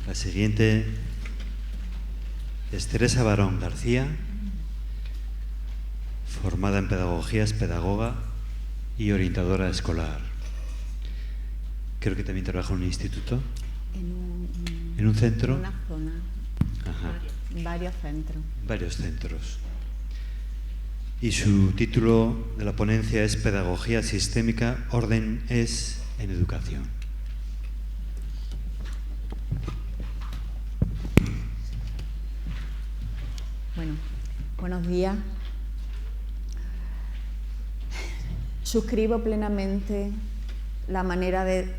La siguiente es Teresa Barón García, formada en pedagogía, es pedagoga y orientadora escolar. Creo que también trabaja en un instituto. ¿En un centro? En una zona. Ajá. Varios centros. Varios centros. Y su título de la ponencia es Pedagogía Sistémica, Orden es en Educación. Bueno, buenos días. Suscribo plenamente la manera de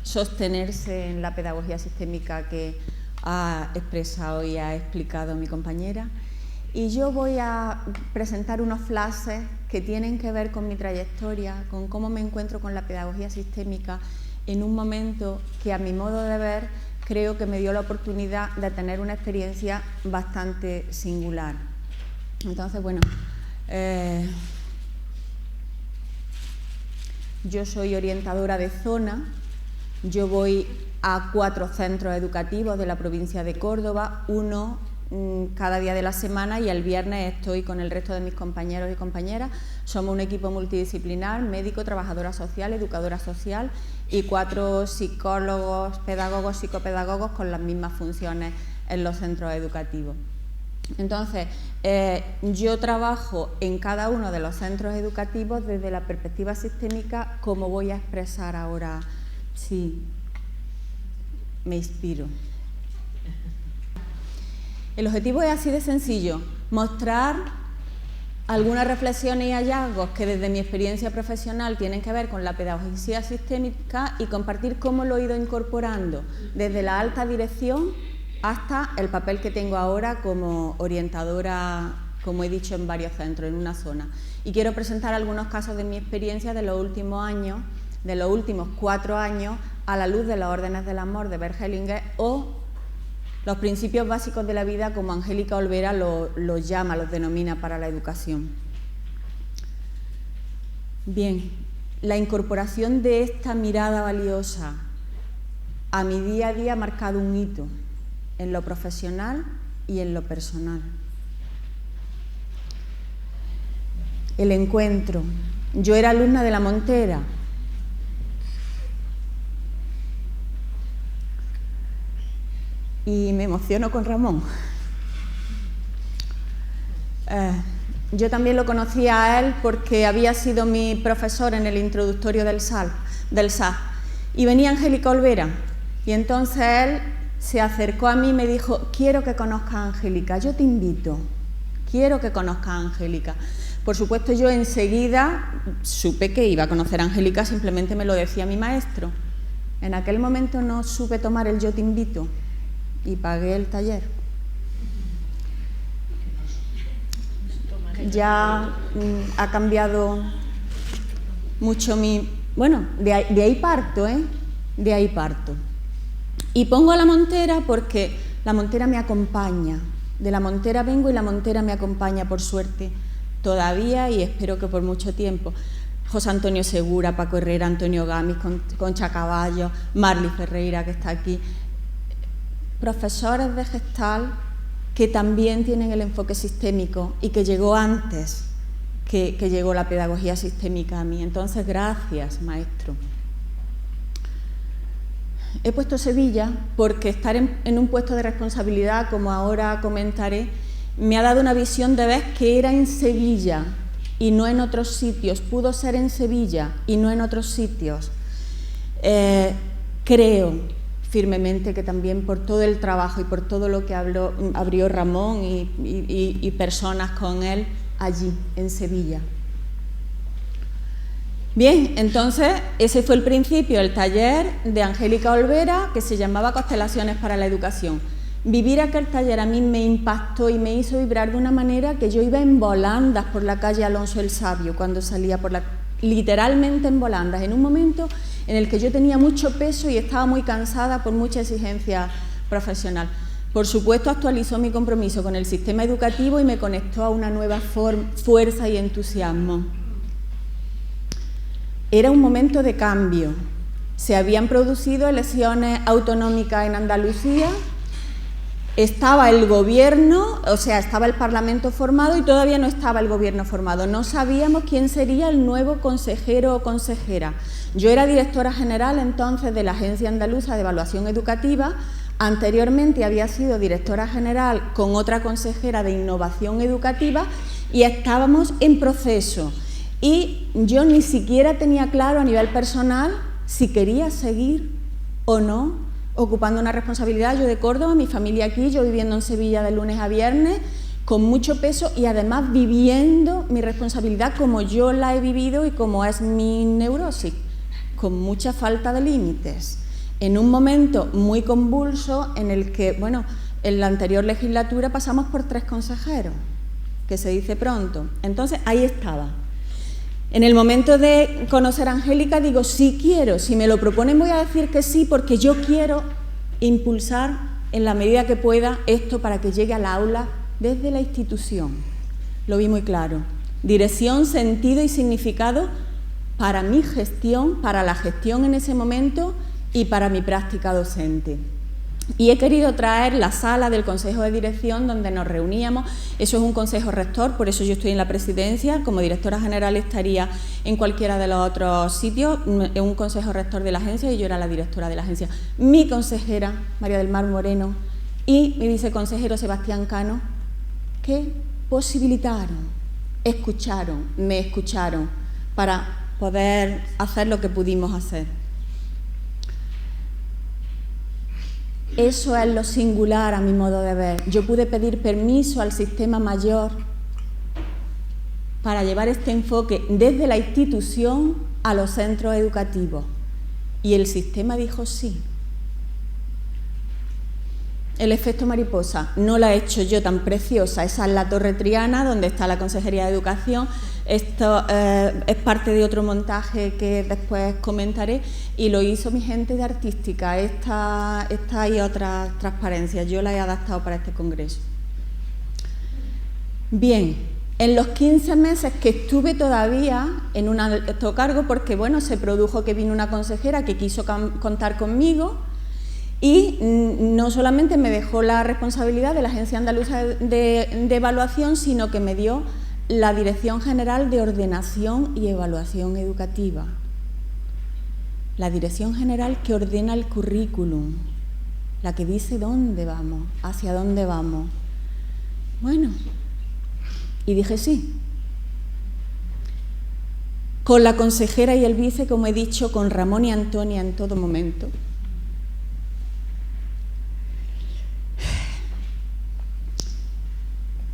sostenerse en la pedagogía sistémica que ha expresado y ha explicado mi compañera. Y yo voy a presentar unos flashes que tienen que ver con mi trayectoria, con cómo me encuentro con la pedagogía sistémica en un momento que, a mi modo de ver, creo que me dio la oportunidad de tener una experiencia bastante singular. Entonces, bueno, yo soy orientadora de zona, yo voy a 4 centros educativos de la provincia de Córdoba, uno cada día de la semana, y el viernes estoy con el resto de mis compañeros y compañeras. Somos un equipo multidisciplinar, médico, trabajadora social, educadora social y 4 psicólogos, pedagogos, psicopedagogos con las mismas funciones en los centros educativos. Entonces, yo trabajo en cada uno de los centros educativos desde la perspectiva sistémica, como voy a expresar ahora. Sí, me inspiro. El objetivo es así de sencillo: mostrar algunas reflexiones y hallazgos que desde mi experiencia profesional tienen que ver con la pedagogía sistémica y compartir cómo lo he ido incorporando desde la alta dirección hasta el papel que tengo ahora como orientadora, como he dicho, en varios centros, en una zona. Y quiero presentar algunos casos de mi experiencia de los últimos años, de los últimos 4 años, a la luz de los órdenes del amor de Bert Hellinger o los principios básicos de la vida, como Angélica Olvera los llama, los denomina para la educación. Bien, la incorporación de esta mirada valiosa a mi día a día ha marcado un hito en lo profesional y en lo personal. El encuentro. Yo era alumna de La Montera. Y me emociono con Ramón. Yo también lo conocía a él porque había sido mi profesor en el introductorio del SAS. Y venía Angélica Olvera. Y entonces él se acercó a mí y me dijo: quiero que conozcas a Angélica, yo te invito, quiero que conozcas a Angélica. Por supuesto, yo enseguida supe que iba a conocer a Angélica, simplemente me lo decía mi maestro. En aquel momento no supe tomar el yo te invito y pagué el taller. Ya ha cambiado mucho mi... Bueno, de ahí parto, de ahí parto. Y pongo a La Montera porque La Montera me acompaña. De La Montera vengo y La Montera me acompaña, por suerte, todavía, y espero que por mucho tiempo. José Antonio Segura, Paco Herrera, Antonio Gamis, Concha Caballo, Marli Ferreira, que está aquí. Profesores de Gestalt que también tienen el enfoque sistémico y que llegó antes que llegó la pedagogía sistémica a mí. Entonces, gracias, maestro. He puesto Sevilla porque estar en un puesto de responsabilidad, como ahora comentaré, me ha dado una visión de ver que era en Sevilla y no en otros sitios. Pudo ser en Sevilla y no en otros sitios. Creo firmemente que también por todo el trabajo y por todo lo que abrió Ramón y personas con él allí, en Sevilla. Bien, entonces ese fue el principio, el taller de Angélica Olvera, que se llamaba Constelaciones para la Educación. Vivir aquel taller a mí me impactó y me hizo vibrar de una manera que yo iba en volandas por la calle Alonso el Sabio cuando salía literalmente en volandas, en un momento en el que yo tenía mucho peso y estaba muy cansada por mucha exigencia profesional. Por supuesto, actualizó mi compromiso con el sistema educativo y me conectó a una nueva fuerza y entusiasmo. Era un momento de cambio, Se habían producido elecciones autonómicas en Andalucía, estaba el gobierno, o sea, estaba el Parlamento formado y todavía no estaba el gobierno formado. No sabíamos quién sería el nuevo consejero o consejera. Yo era directora general entonces de la Agencia Andaluza de Evaluación Educativa. Anteriormente había sido directora general con otra consejera de Innovación Educativa y estábamos en proceso. Y yo ni siquiera tenía claro a nivel personal si quería seguir o no ocupando una responsabilidad. Yo de Córdoba, mi familia aquí, yo viviendo en Sevilla de lunes a viernes, con mucho peso y además viviendo mi responsabilidad como yo la he vivido y como es mi neurosis, con mucha falta de límites, en un momento muy convulso en el que, bueno, en la anterior legislatura pasamos por 3 consejeros, que se dice pronto. Entonces ahí estaba. En el momento de conocer a Angélica digo, sí quiero, si me lo proponen voy a decir que sí, porque yo quiero impulsar en la medida que pueda esto para que llegue al aula desde la institución. Lo vi muy claro. Dirección, sentido y significado para mi gestión, para la gestión en ese momento y para mi práctica docente. Y he querido traer la sala del Consejo de Dirección donde nos reuníamos. Eso es un consejo rector, por eso yo estoy en la presidencia. Como directora general estaría en cualquiera de los otros sitios, en un consejo rector de la agencia, y yo era la directora de la agencia. Mi consejera, María del Mar Moreno, y mi viceconsejero, Sebastián Cano, que posibilitaron, me escucharon para poder hacer lo que pudimos hacer. Eso es lo singular a mi modo de ver. Yo pude pedir permiso al sistema mayor para llevar este enfoque desde la institución a los centros educativos y el sistema dijo sí. El efecto mariposa no la he hecho yo tan preciosa. Esa es la Torre Triana donde está la Consejería de Educación. Esto es parte de otro montaje que después comentaré y lo hizo mi gente de artística. Esta y otras transparencias, yo las he adaptado para este congreso. Bien, en los 15 meses que estuve todavía en un alto cargo, porque bueno, se produjo que vino una consejera que quiso contar conmigo y no solamente me dejó la responsabilidad de la Agencia Andaluza de Evaluación, sino que me dio la Dirección General de Ordenación y Evaluación Educativa. La Dirección General que ordena el currículum, la que dice dónde vamos, hacia dónde vamos. Bueno, y dije sí. Con la consejera y el vice, como he dicho, con Ramón y Antonia en todo momento.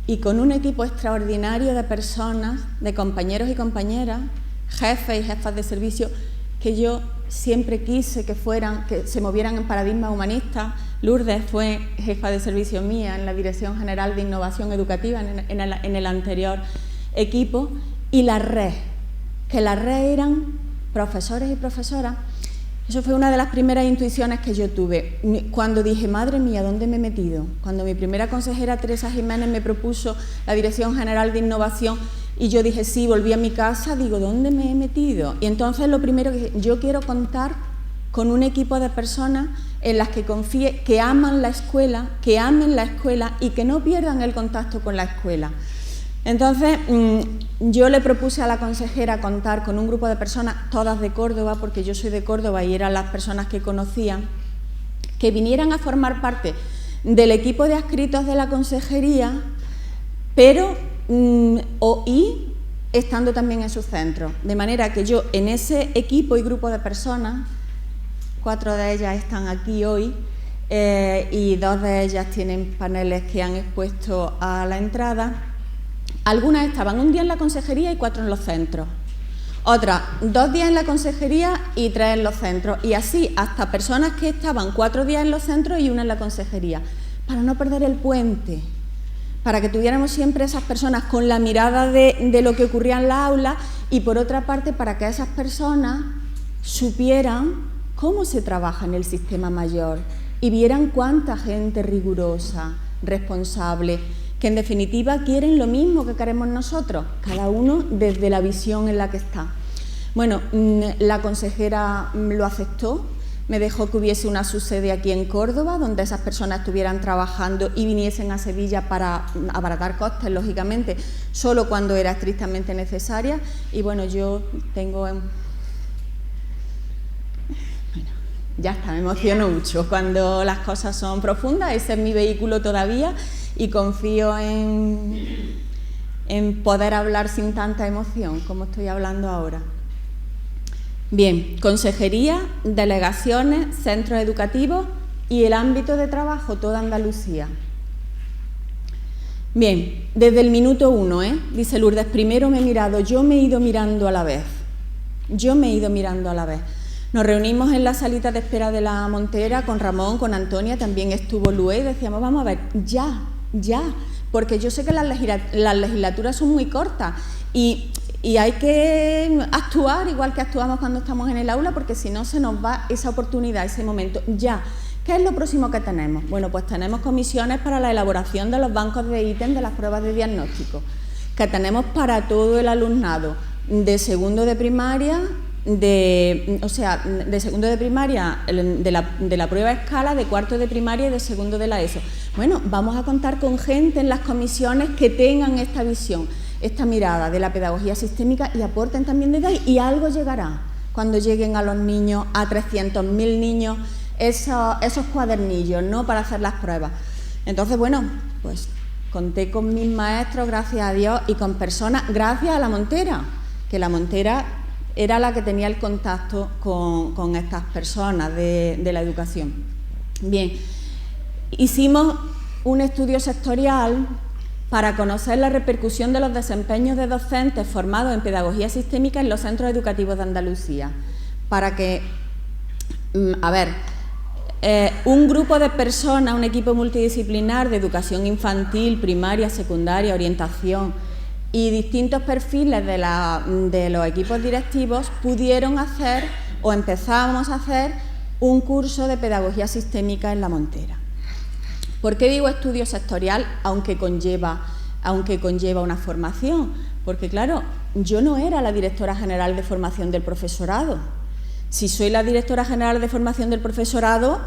Y con un equipo extraordinario de personas, de compañeros y compañeras, jefes y jefas de servicio, que yo siempre quise que se movieran en paradigmas humanistas. Lourdes fue jefa de servicio mía en la Dirección General de Innovación Educativa en el anterior equipo, y la red, que la red eran profesores y profesoras. Eso fue una de las primeras intuiciones que yo tuve, cuando dije, madre mía, ¿dónde me he metido? Cuando mi primera consejera, Teresa Jiménez, me propuso la Dirección General de Innovación y yo dije, sí, volví a mi casa, digo, ¿dónde me he metido? Y entonces lo primero que dije, yo quiero contar con un equipo de personas en las que confíe, que aman la escuela, que amen la escuela y que no pierdan el contacto con la escuela. Entonces, yo le propuse a la consejera contar con un grupo de personas, todas de Córdoba, porque yo soy de Córdoba y eran las personas que conocían, que vinieran a formar parte del equipo de adscritos de la consejería, pero estando también en sus centros. De manera que yo en ese equipo y grupo de personas, 4 de ellas están aquí hoy, y 2 de ellas tienen paneles que han expuesto a la entrada. Algunas estaban un día en la consejería y 4 en los centros. Otras, 2 días en la consejería y 3 en los centros. Y así hasta personas que estaban 4 días en los centros y 1 en la consejería. Para no perder el puente, para que tuviéramos siempre esas personas con la mirada de lo que ocurría en la aula, y por otra parte para que esas personas supieran cómo se trabaja en el sistema mayor y vieran cuánta gente rigurosa, responsable, que en definitiva quieren lo mismo que queremos nosotros, cada uno desde la visión en la que está. Bueno, la consejera lo aceptó, me dejó que hubiese una subsede aquí en Córdoba, donde esas personas estuvieran trabajando y viniesen a Sevilla para abaratar costes, lógicamente, solo cuando era estrictamente necesaria. Y bueno, yo tengo... Bueno, ya está, me emociono mucho cuando las cosas son profundas, ese es mi vehículo todavía y confío en poder hablar sin tanta emoción como estoy hablando ahora. Bien, consejería, delegaciones, centros educativos y el ámbito de trabajo, toda Andalucía. Bien, desde el minuto 1, dice Lourdes, primero me he mirado, yo me he ido mirando a la vez. Nos reunimos en la salita de espera de la Montera con Ramón, con Antonia, también estuvo Lué y decíamos, vamos a ver, ya, porque yo sé que las legislaturas son muy cortas y hay que actuar igual que actuamos cuando estamos en el aula, porque si no se nos va esa oportunidad, ese momento, ya. ¿Qué es lo próximo que tenemos? Bueno, pues tenemos comisiones para la elaboración de los bancos de ítem de las pruebas de diagnóstico, que tenemos para todo el alumnado, de segundo de primaria, de la prueba escala, de cuarto de primaria y de segundo de la ESO. Bueno, vamos a contar con gente en las comisiones que tengan esta visión, esta mirada de la pedagogía sistémica y aporten también desde ahí, y algo llegará cuando lleguen a los niños, a 300.000 niños, esos cuadernillos, ¿no?, para hacer las pruebas. Entonces, bueno, pues conté con mis maestros, gracias a Dios, y con personas, gracias a la Montera, que la Montera era la que tenía el contacto con estas personas de la educación. Bien, hicimos un estudio sectorial para conocer la repercusión de los desempeños de docentes formados en pedagogía sistémica en los centros educativos de Andalucía. Para que, un grupo de personas, un equipo multidisciplinar de educación infantil, primaria, secundaria, orientación y distintos perfiles de los equipos directivos pudieron hacer o empezamos a hacer un curso de pedagogía sistémica en la Montera. ¿Por qué digo estudio sectorial, aunque conlleva una formación? Porque, claro, yo no era la directora general de formación del profesorado. Si soy la directora general de formación del profesorado,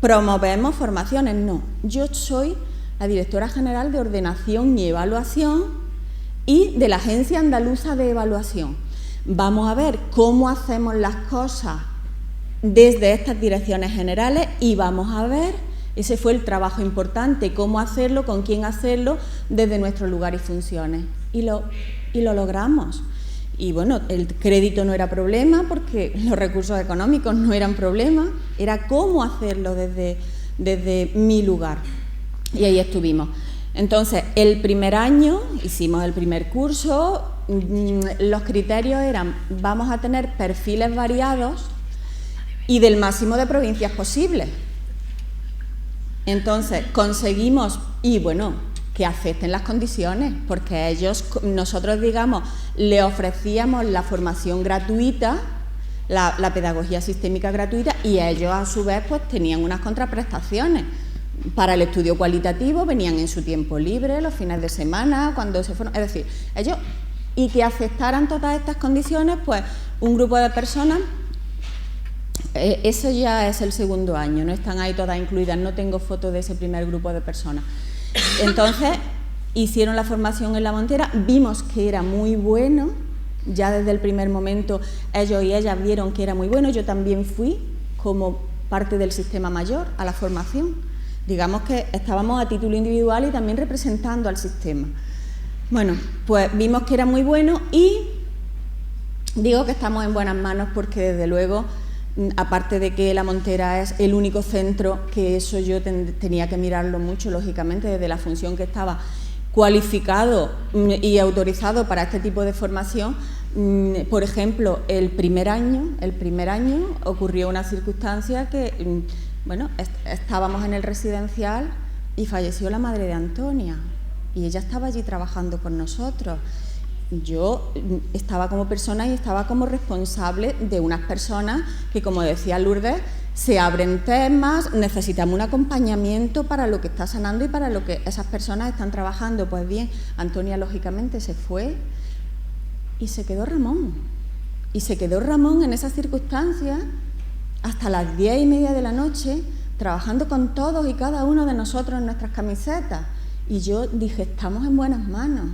promovemos formaciones. No, yo soy la directora general de ordenación y evaluación y de la Agencia Andaluza de Evaluación. Vamos a ver cómo hacemos las cosas desde estas direcciones generales y vamos a ver, ese fue el trabajo importante, cómo hacerlo, con quién hacerlo, desde nuestro lugar y funciones. Y lo logramos. Y bueno, el crédito no era problema porque los recursos económicos no eran problema, era cómo hacerlo desde mi lugar. Y ahí estuvimos. Entonces, el primer año hicimos el primer curso, los criterios eran, vamos a tener perfiles variados y del máximo de provincias posibles. Entonces, conseguimos, y bueno, que acepten las condiciones, porque nosotros, digamos, le ofrecíamos la formación gratuita, la pedagogía sistémica gratuita, y ellos a su vez pues tenían unas contraprestaciones. Para el estudio cualitativo venían en su tiempo libre, los fines de semana, cuando se fueron, es decir, ellos, y que aceptaran todas estas condiciones, pues un grupo de personas. Eso ya es el segundo año, no están ahí todas incluidas, no tengo fotos de ese primer grupo de personas. Entonces, hicieron la formación en la Montera, vimos que era muy bueno, ya desde el primer momento ellos y ellas vieron que era muy bueno, yo también fui como parte del sistema mayor a la formación, digamos que estábamos a título individual y también representando al sistema. Bueno, pues vimos que era muy bueno y digo que estamos en buenas manos porque desde luego, aparte de que la Montera es el único centro, que eso yo tenía que mirarlo mucho, lógicamente, desde la función que estaba cualificado y autorizado para este tipo de formación. Por ejemplo, el primer año ocurrió una circunstancia que, bueno, estábamos en el residencial y falleció la madre de Antonia y ella estaba allí trabajando con nosotros. Yo estaba como persona y estaba como responsable de unas personas que, como decía Lourdes, se abren temas, necesitamos un acompañamiento para lo que está sanando y para lo que esas personas están trabajando. Pues bien, Antonia lógicamente se fue y se quedó Ramón. Y se quedó Ramón en esas circunstancias hasta las 10:30 de la noche, trabajando con todos y cada uno de nosotros en nuestras camisetas. Y yo dije, estamos en buenas manos,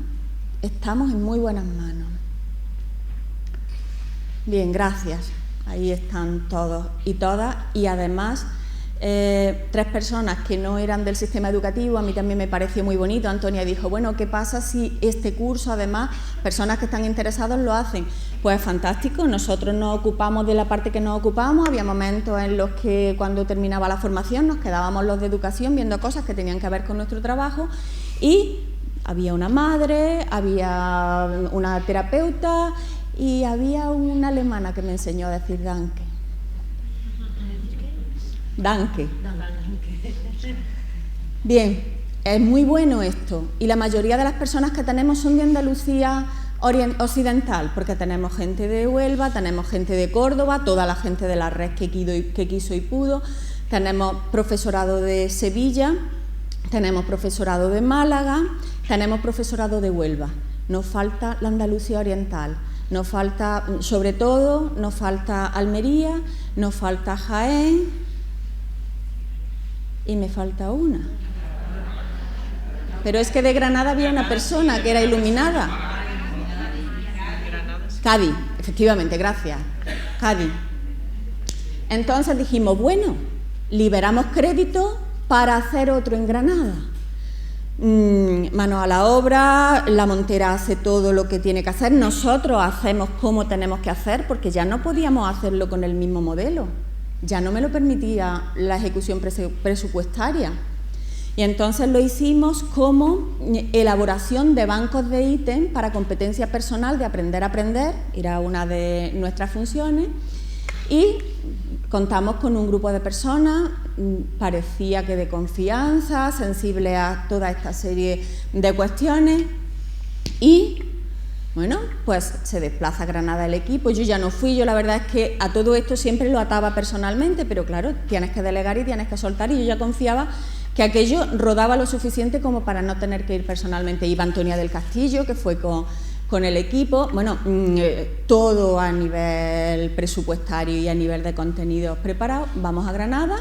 estamos en muy buenas manos. Bien, gracias. Ahí están todos y todas. Y además, 3 personas que no eran del sistema educativo, a mí también me pareció muy bonito. Antonia dijo, bueno, ¿qué pasa si este curso, además, personas que están interesadas lo hacen? Pues fantástico, nosotros nos ocupamos de la parte que nos ocupamos. Había momentos en los que cuando terminaba la formación nos quedábamos los de educación viendo cosas que tenían que ver con nuestro trabajo, y había una madre, había una terapeuta y había una alemana que me enseñó a decir danke. Danke. Bien, es muy bueno esto, y la mayoría de las personas que tenemos son de Andalucía occidental, porque tenemos gente de Huelva, tenemos gente de Córdoba, toda la gente de la red que quiso y pudo, tenemos profesorado de Sevilla, tenemos profesorado de Málaga, tenemos profesorado de Huelva. Nos falta la Andalucía oriental, nos falta, sobre todo, nos falta Almería, nos falta Jaén y me falta una. Pero es que de Granada había una persona que era iluminada. Cádiz, efectivamente, gracias. Cádiz. Entonces dijimos, bueno, liberamos crédito para hacer otro en Granada. Manos a la obra, la Montera hace todo lo que tiene que hacer, nosotros hacemos como tenemos que hacer, porque ya no podíamos hacerlo con el mismo modelo, ya no me lo permitía la ejecución presupuestaria. Y entonces lo hicimos como elaboración de bancos de ítem para competencia personal de aprender a aprender, era una de nuestras funciones, y contamos con un grupo de personas, parecía que de confianza, sensibles a toda esta serie de cuestiones, y bueno, pues se desplaza a Granada el equipo. Yo ya no fui, yo la verdad es que a todo esto siempre lo ataba personalmente, pero claro, tienes que delegar y tienes que soltar, y yo ya confiaba que aquello rodaba lo suficiente como para no tener que ir personalmente. Iba Antonia del Castillo, que fue con el equipo, bueno, todo a nivel presupuestario y a nivel de contenidos preparados. Vamos a Granada,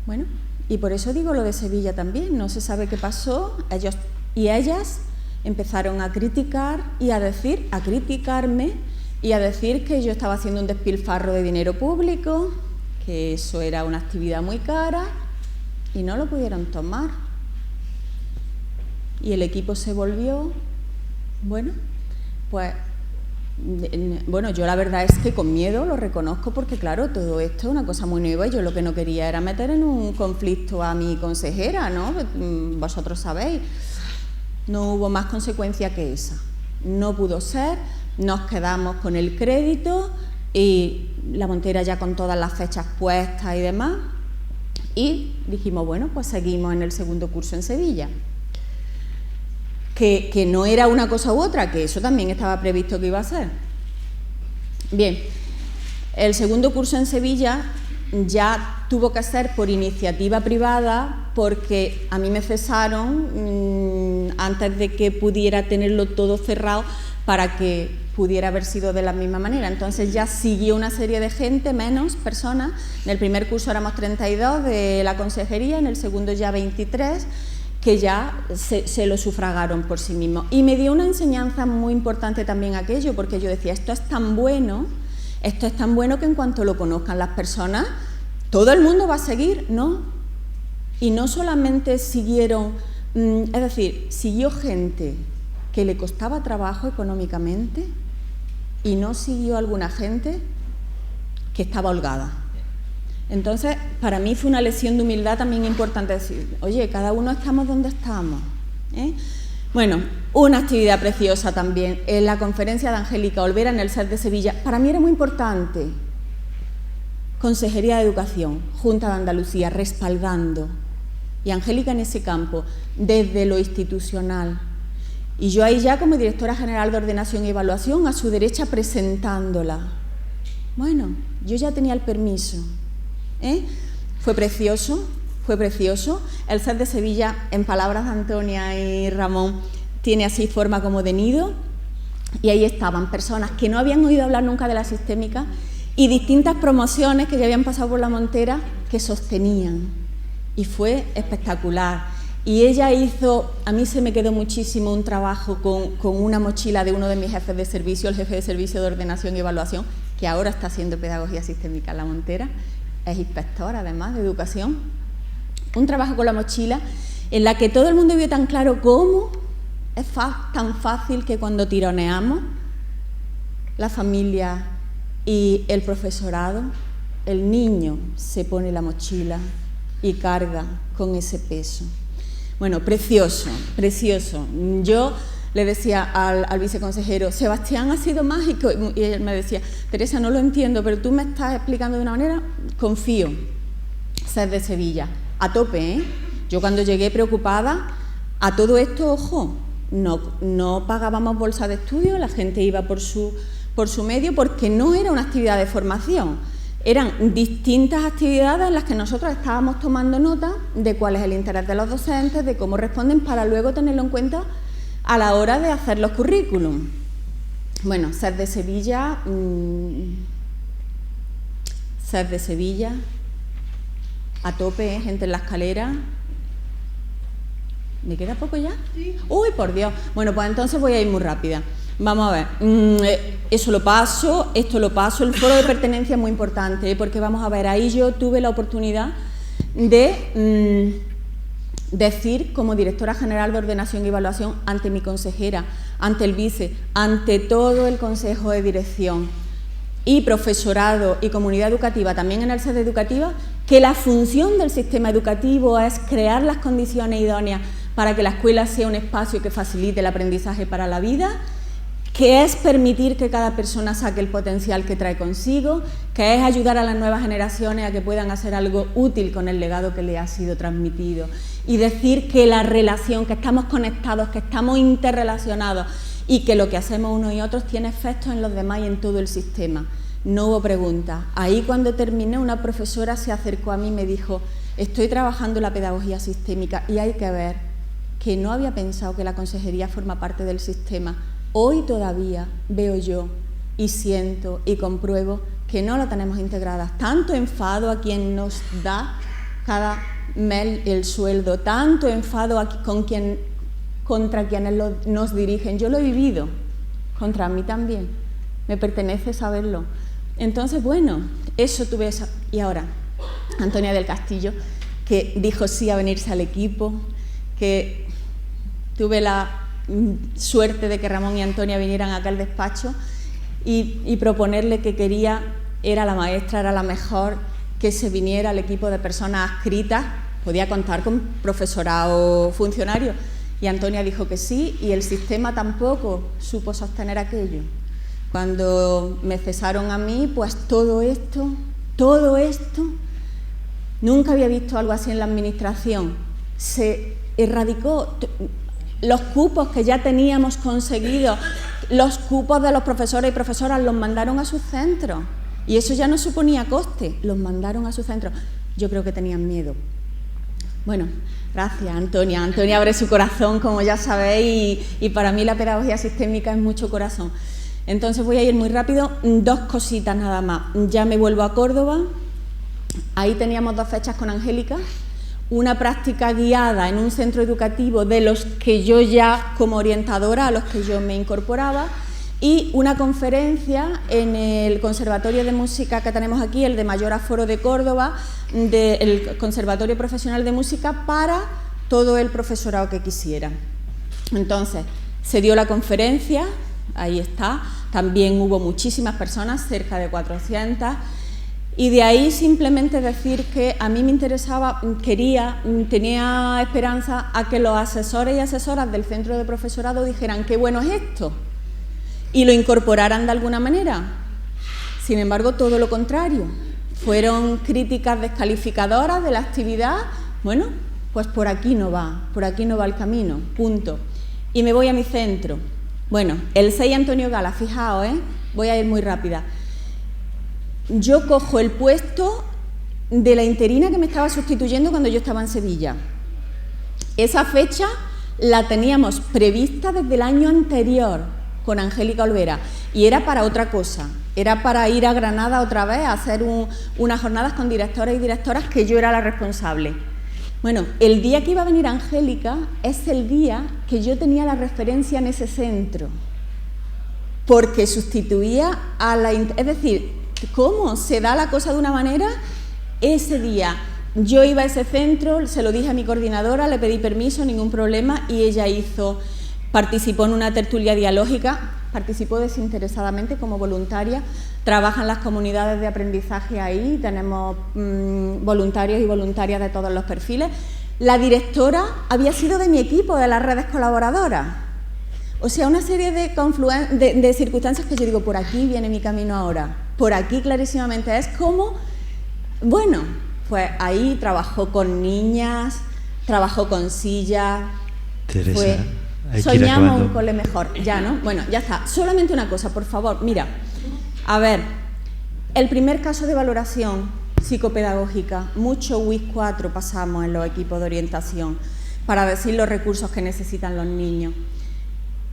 bueno, y por eso digo lo de Sevilla también, no se sabe qué pasó, ellos y ellas empezaron a criticar y a criticarme y a decir que yo estaba haciendo un despilfarro de dinero público, que eso era una actividad muy cara, y no lo pudieron tomar. Y el equipo se volvió, bueno, pues, bueno, yo la verdad es que con miedo lo reconozco, porque claro, todo esto es una cosa muy nueva y yo lo que no quería era meter en un conflicto a mi consejera, ¿no? Vosotros sabéis, no hubo más consecuencia que esa. No pudo ser, nos quedamos con el crédito y la Montera ya con todas las fechas puestas y demás, y dijimos, bueno, pues seguimos en el segundo curso en Sevilla. Que no era una cosa u otra, que eso también estaba previsto que iba a ser. Bien, el segundo curso en Sevilla ya tuvo que ser por iniciativa privada, porque a mí me cesaron antes de que pudiera tenerlo todo cerrado para que pudiera haber sido de la misma manera. Entonces ya siguió una serie de gente, menos personas. En el primer curso éramos 32 de la consejería, en el segundo ya 23, que ya se lo sufragaron por sí mismos. Y me dio una enseñanza muy importante también aquello, porque yo decía, esto es tan bueno que en cuanto lo conozcan las personas, todo el mundo va a seguir, ¿no? Y no solamente siguieron, es decir, siguió gente que le costaba trabajo económicamente, y no siguió alguna gente que estaba holgada. Entonces, para mí fue una lección de humildad también importante decir, oye, cada uno estamos donde estamos, ¿eh? Bueno, una actividad preciosa también, en la conferencia de Angélica Olvera en el SER de Sevilla, para mí era muy importante. Consejería de Educación, Junta de Andalucía, respaldando, y Angélica en ese campo, desde lo institucional. Y yo ahí ya como directora general de Ordenación y Evaluación, a su derecha presentándola. Bueno, yo ya tenía el permiso, ¿eh? Fue precioso, fue precioso. El SER de Sevilla, en palabras de Antonia y Ramón, tiene así forma como de nido. Y ahí estaban personas que no habían oído hablar nunca de la sistémica y distintas promociones que ya habían pasado por la Montera que sostenían. Y fue espectacular. Y ella hizo, a mí se me quedó muchísimo un trabajo con una mochila de uno de mis jefes de servicio, el jefe de servicio de ordenación y evaluación, que ahora está haciendo pedagogía sistémica en la Montera, es inspector además de educación. Un trabajo con la mochila en la que todo el mundo vio tan claro cómo es tan fácil que cuando tironeamos, la familia y el profesorado, el niño se pone la mochila y carga con ese peso. Bueno, precioso, precioso. Yo le decía al viceconsejero, Sebastián ha sido mágico, y él me decía, Teresa, no lo entiendo, pero tú me estás explicando de una manera, confío. SED de Sevilla, a tope, ¿eh? Yo cuando llegué preocupada, a todo esto, ojo, no pagábamos bolsa de estudio, la gente iba por su medio, porque no era una actividad de formación. Eran distintas actividades en las que nosotros estábamos tomando nota de cuál es el interés de los docentes, de cómo responden, para luego tenerlo en cuenta a la hora de hacer los currículum. Bueno, SED de Sevilla, a tope, gente en la escalera. ¿Me queda poco ya? Sí. ¡Uy, por Dios! Bueno, pues entonces voy a ir muy rápida. Vamos a ver, eso lo paso, esto lo paso. El foro de pertenencia es muy importante, porque vamos a ver, ahí yo tuve la oportunidad de decir, como directora general de ordenación y evaluación, ante mi consejera, ante el vice, ante todo el consejo de dirección y profesorado y comunidad educativa, también en el SED educativa, que la función del sistema educativo es crear las condiciones idóneas para que la escuela sea un espacio que facilite el aprendizaje para la vida, que es permitir que cada persona saque el potencial que trae consigo, que es ayudar a las nuevas generaciones a que puedan hacer algo útil con el legado que le ha sido transmitido, y decir que la relación, que estamos conectados, que estamos interrelacionados y que lo que hacemos unos y otros tiene efectos en los demás y en todo el sistema. No hubo preguntas. Ahí, cuando terminé, una profesora se acercó a mí y me dijo, estoy trabajando la pedagogía sistémica y hay que ver que no había pensado que la consejería forma parte del sistema. Hoy todavía veo yo y siento y compruebo que no la tenemos integrada. Tanto enfado a quien nos da cada mes el sueldo, tanto enfado contra quienes nos dirigen. Yo lo he vivido, contra mí también. Me pertenece saberlo. Entonces, bueno, eso tuve esa. Y ahora, Antonia del Castillo, que dijo sí a venirse al equipo, que tuve la suerte de que Ramón y Antonia vinieran acá al despacho y proponerle que quería, era la maestra, era la mejor, que se viniera al equipo de personas adscritas, podía contar con profesorado funcionario, y Antonia dijo que sí, y el sistema tampoco supo sostener aquello. Cuando me cesaron a mí, pues todo esto, nunca había visto algo así en la administración, se erradicó. Los cupos que ya teníamos conseguidos, los cupos de los profesores y profesoras los mandaron a sus centros, y eso ya no suponía coste, los mandaron a sus centros. Yo creo que tenían miedo. Bueno, gracias Antonia. Antonia abre su corazón, como ya sabéis, y para mí la pedagogía sistémica es mucho corazón. Entonces voy a ir muy rápido, 2 cositas nada más. Ya me vuelvo a Córdoba, ahí teníamos 2 fechas con Angélica, una práctica guiada en un centro educativo de los que yo ya, como orientadora, a los que yo me incorporaba, y una conferencia en el Conservatorio de Música que tenemos aquí, el de mayor aforo de Córdoba, del Conservatorio Profesional de Música, para todo el profesorado que quisiera. Entonces, se dio la conferencia, ahí está, también hubo muchísimas personas, cerca de 400, y de ahí simplemente decir que a mí me interesaba, tenía esperanza a que los asesores y asesoras del centro de profesorado dijeran qué bueno es esto y lo incorporaran de alguna manera. Sin embargo, todo lo contrario, fueron críticas descalificadoras de la actividad. Bueno, pues por aquí no va el camino, punto. Y me voy a mi centro. Bueno, el 6 Antonio Gala, fijaos, voy a ir muy rápida. Yo cojo el puesto de la interina que me estaba sustituyendo cuando yo estaba en Sevilla. Esa fecha la teníamos prevista desde el año anterior, con Angélica Olvera, y era para otra cosa, era para ir a Granada otra vez a hacer unas jornadas con directores y directoras que yo era la responsable. Bueno, el día que iba a venir Angélica es el día que yo tenía la referencia en ese centro, porque sustituía a la... Es decir, ¿cómo se da la cosa de una manera? Ese día yo iba a ese centro, se lo dije a mi coordinadora, le pedí permiso, ningún problema, y ella participó en una tertulia dialógica, participó desinteresadamente como voluntaria, trabaja en las comunidades de aprendizaje ahí, tenemos voluntarios y voluntarias de todos los perfiles. La directora había sido de mi equipo, de las redes colaboradoras. O sea, una serie de circunstancias que yo digo, por aquí viene mi camino ahora, por aquí clarísimamente es como, bueno, pues ahí trabajó con niñas, trabajó con sillas, Teresa, soñamos un cole mejor, ya, ¿no? Bueno, ya está. Solamente una cosa, por favor, mira, a ver, el primer caso de valoración psicopedagógica, mucho WIS 4 pasamos en los equipos de orientación para decir los recursos que necesitan los niños.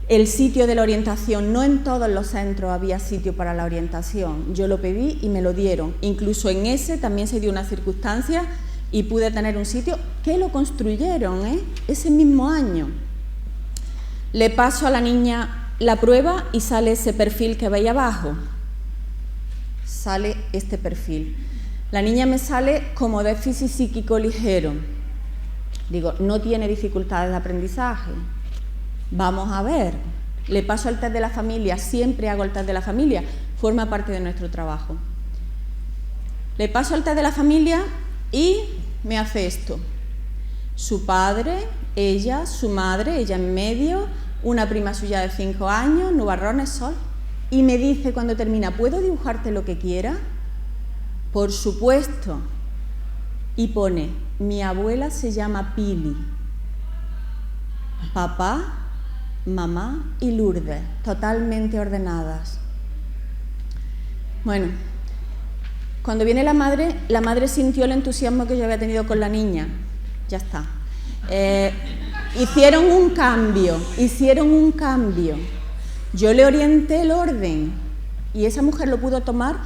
El sitio de la orientación, no en todos los centros había sitio para la orientación, yo lo pedí y me lo dieron, incluso en ese también se dio una circunstancia y pude tener un sitio que lo construyeron, ese mismo año. Le paso a la niña la prueba y sale ese perfil que veis abajo, sale este perfil. La niña me sale como déficit psíquico ligero, digo, no tiene dificultades de aprendizaje. Vamos a ver, le paso el test de la familia, siempre hago el test de la familia, forma parte de nuestro trabajo. Le paso el test de la familia y me hace esto. Su padre, ella, su madre, ella en medio, una prima suya de 5 años, nubarrones, sol. Y me dice cuando termina, ¿puedo dibujarte lo que quiera? Por supuesto. Y pone, mi abuela se llama Pili. Papá, mamá y Lourdes, totalmente ordenadas. Bueno, cuando viene la madre sintió el entusiasmo que yo había tenido con la niña. Ya está. Hicieron un cambio. Yo le orienté el orden y esa mujer lo pudo tomar.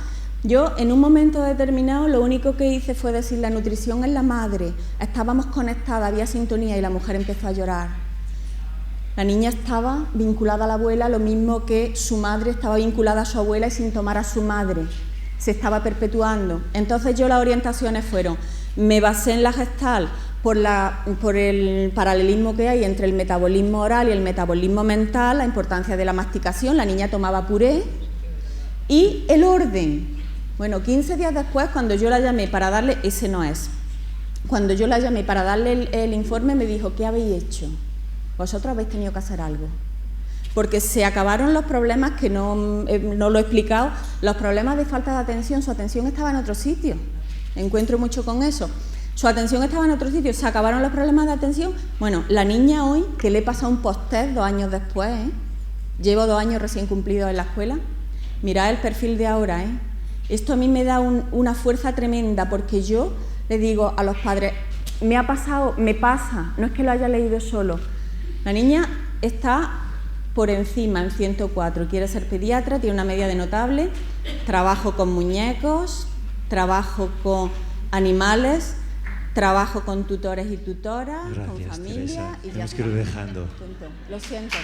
Yo, en un momento determinado, lo único que hice fue decir, la nutrición es la madre. Estábamos conectadas, había sintonía y la mujer empezó a llorar. La niña estaba vinculada a la abuela, lo mismo que su madre estaba vinculada a su abuela y sin tomar a su madre. Se estaba perpetuando. Entonces yo las orientaciones fueron, me basé en la Gestalt por el paralelismo que hay entre el metabolismo oral y el metabolismo mental, la importancia de la masticación, la niña tomaba puré, y el orden. Bueno, 15 días después, cuando yo la llamé para darle, ese no es, cuando yo la llamé para darle el informe, me dijo, ¿qué habéis hecho? Vosotros habéis tenido que hacer algo, porque se acabaron los problemas que no lo he explicado, los problemas de falta de atención, su atención estaba en otro sitio, encuentro mucho con eso, su atención estaba en otro sitio, se acabaron los problemas de atención. Bueno, la niña hoy, que le he pasado un post-test 2 años después, llevo 2 años recién cumplidos en la escuela, mirad el perfil de ahora, esto a mí me da una fuerza tremenda, porque yo le digo a los padres, me pasa, no es que lo haya leído solo. La niña está por encima en 104, quiere ser pediatra, tiene una media de notable, trabajo con muñecos, trabajo con animales, trabajo con tutores y tutoras, gracias, con familia. Teresa. Y ya que ir dejando. Lo siento.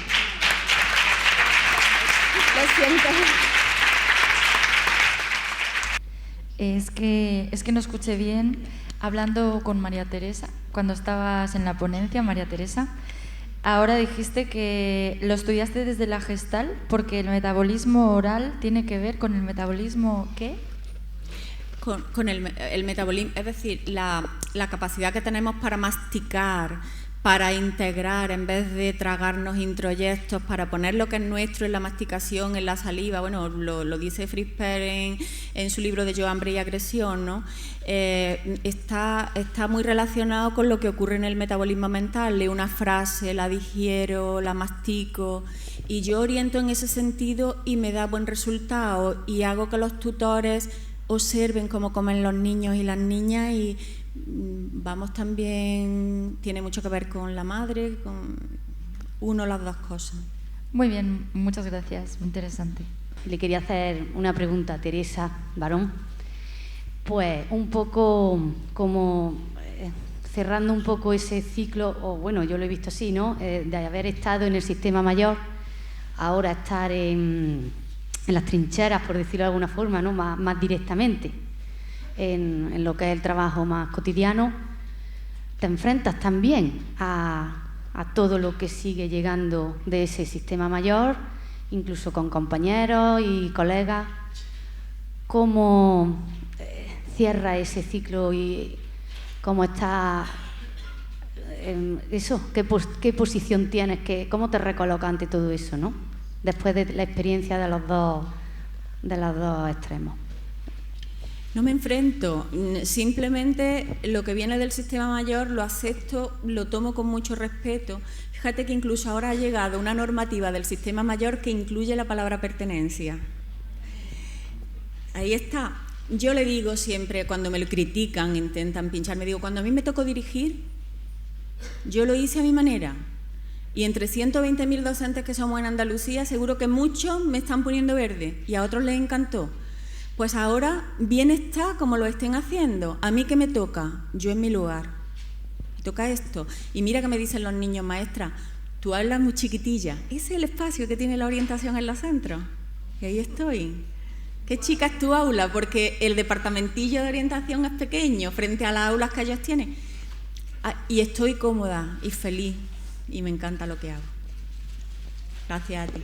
Es que no escuché bien hablando con María Teresa, cuando estabas en la ponencia, María Teresa. Ahora dijiste que lo estudiaste desde la Gestalt porque el metabolismo oral tiene que ver con el metabolismo, ¿qué? Con el metabolismo, es decir, la capacidad que tenemos para masticar, para integrar en vez de tragarnos introyectos, para poner lo que es nuestro en la masticación, en la saliva. Bueno, lo dice Fritz Perls en su libro de Yo, hambre y agresión, ¿no? Está muy relacionado con lo que ocurre en el metabolismo mental. Leo una frase, la digiero, la mastico, y yo oriento en ese sentido y me da buen resultado, y hago que los tutores observen cómo comen los niños y las niñas, y vamos, también tiene mucho que ver con la madre, con las dos cosas. Muy bien, muchas gracias, muy interesante. Le quería hacer una pregunta a Teresa Barón, pues un poco como cerrando un poco ese ciclo, o bueno, yo lo he visto así, ¿no? De haber estado en el sistema mayor, ahora estar en las trincheras, por decirlo de alguna forma, ¿no? Más directamente, en lo que es el trabajo más cotidiano, te enfrentas también a todo lo que sigue llegando de ese sistema mayor, incluso con compañeros y colegas. ¿Cómo cierra ese ciclo y cómo está eso? ¿Qué posición tienes? ¿Cómo te recolocas ante todo eso, ¿no? Después de la experiencia de los dos extremos. No me enfrento, simplemente lo que viene del sistema mayor lo acepto, lo tomo con mucho respeto. Fíjate que incluso ahora ha llegado una normativa del sistema mayor que incluye la palabra pertenencia. Ahí está. Yo le digo siempre, cuando me lo critican, intentan pincharme, digo, cuando a mí me tocó dirigir, yo lo hice a mi manera. Y entre 120.000 docentes que somos en Andalucía, seguro que muchos me están poniendo verde y a otros les encantó. Pues ahora bien está como lo estén haciendo. ¿A mí qué me toca? Yo en mi lugar. Me toca esto. Y mira que me dicen los niños, maestra, tú hablas muy chiquitilla. Ese es el espacio que tiene la orientación en los centros. Y ahí estoy. Qué chica es tu aula, porque el departamentillo de orientación es pequeño frente a las aulas que ellos tienen. Y estoy cómoda y feliz y me encanta lo que hago. Gracias a ti.